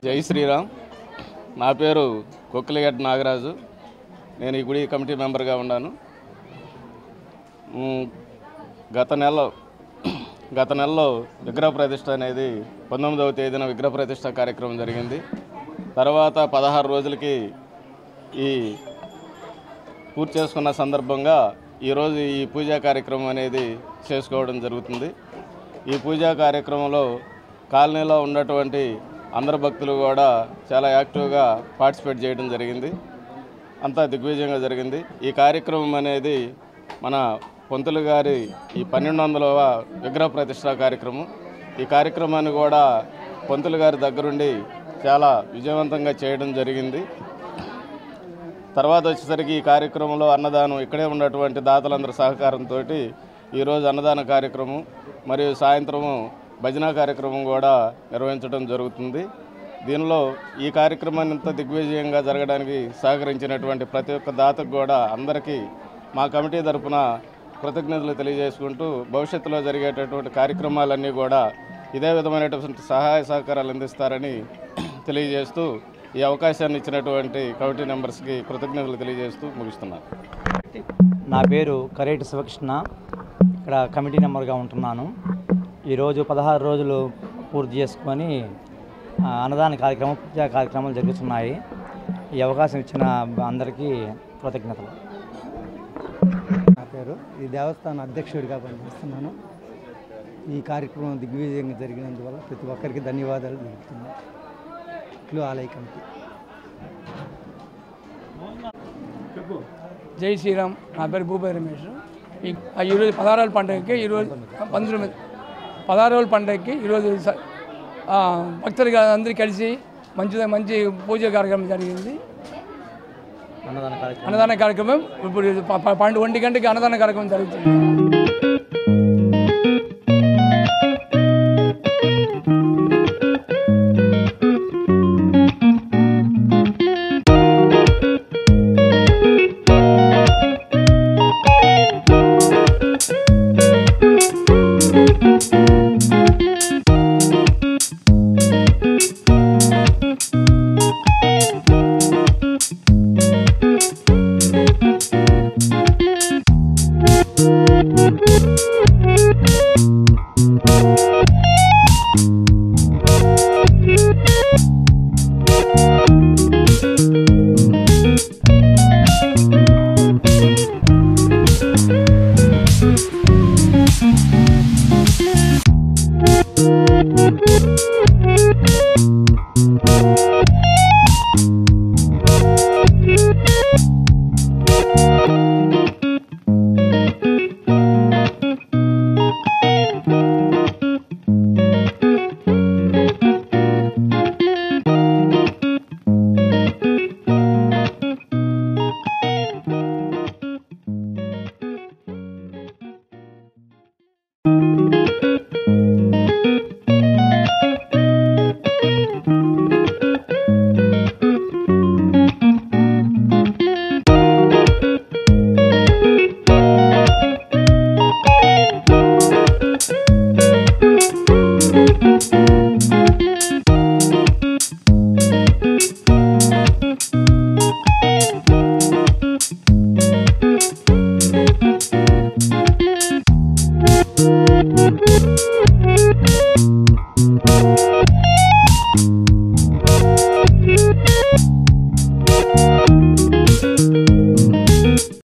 జై శ్రీరామ్. నా పేరు కొక్కిలిగడ్డ నాగరాజు. నేను ఈ గుడి కమిటీ మెంబర్గా ఉన్నాను. గత నెలలో విగ్రహ ప్రతిష్ఠ అనేది 19వ తేదీన విగ్రహ ప్రతిష్ఠ కార్యక్రమం జరిగింది. తర్వాత 16 రోజులకి ఈ పూర్తి చేసుకున్న సందర్భంగా ఈరోజు ఈ పూజా కార్యక్రమం అనేది చేసుకోవడం జరుగుతుంది. ఈ పూజా కార్యక్రమంలో కాలనీలో ఉన్నటువంటి అందరు భక్తులు కూడా చాలా యాక్టివ్గా పార్టిసిపేట్ చేయడం జరిగింది. అంతా దిగ్విజయంగా జరిగింది. ఈ కార్యక్రమం అనేది మన పంతులు గారి ఈ 1200వ విగ్రహ ప్రతిష్ఠా కార్యక్రమం. ఈ కార్యక్రమాన్ని కూడా పంతులు గారి దగ్గరుండి చాలా విజయవంతంగా చేయడం జరిగింది. తర్వాత వచ్చేసరికి ఈ కార్యక్రమంలో అన్నదానం ఇక్కడే ఉన్నటువంటి దాతలందరి సహకారంతో ఈరోజు అన్నదాన కార్యక్రమం మరియు సాయంత్రము భజన కార్యక్రమం కూడా నిర్వహించడం జరుగుతుంది. దీనిలో ఈ కార్యక్రమాన్ని ఇంత దిగ్విజయంగా జరగడానికి సహకరించినటువంటి ప్రతి ఒక్క దాతకు కూడా అందరికీ మా కమిటీ తరఫున కృతజ్ఞతలు తెలియజేసుకుంటూ భవిష్యత్తులో జరిగేటటువంటి కార్యక్రమాలన్నీ కూడా ఇదే విధమైనటువంటి సహాయ సహకారాలు అందిస్తారని తెలియజేస్తూ ఈ అవకాశాన్ని ఇచ్చినటువంటి కమిటీ మెంబర్స్కి కృతజ్ఞతలు తెలియజేస్తూ ముగిస్తున్నాను. నా పేరు కరేటి శివకృష్ణ. ఇక్కడ కమిటీ మెంబర్గా ఉంటున్నాను. ఈరోజు 16 రోజులు పూర్తి చేసుకొని అన్నదాన కార్యక్రమం, పూజా కార్యక్రమాలు జరుగుతున్నాయి. ఈ అవకాశం ఇచ్చిన అందరికీ కృతజ్ఞతలు. నా పేరు ఈ దేవస్థాన అధ్యక్షుడిగా పనిచేస్తున్నాను. ఈ కార్యక్రమం దిగ్విజయంగా జరిగినందువల్ల ప్రతి ఒక్కరికి ధన్యవాదాలు తెలుపుతున్నాను. ఇట్లు ఆలయ కమిటీ. జై శ్రీరామ్. నా పేరు భూపతి రమేష్. ఈరోజు 16 రోజుల పండుగకి ఈరోజు 16 రోజుల పండుగకి ఈరోజు భక్తులు అందరూ కలిసి మంచి పూజ కార్యక్రమం జరిగింది. అన్నదాన కార్యక్రమం ఇప్పుడు 1 గంటకి అన్నదాన కార్యక్రమం జరుగుతుంది.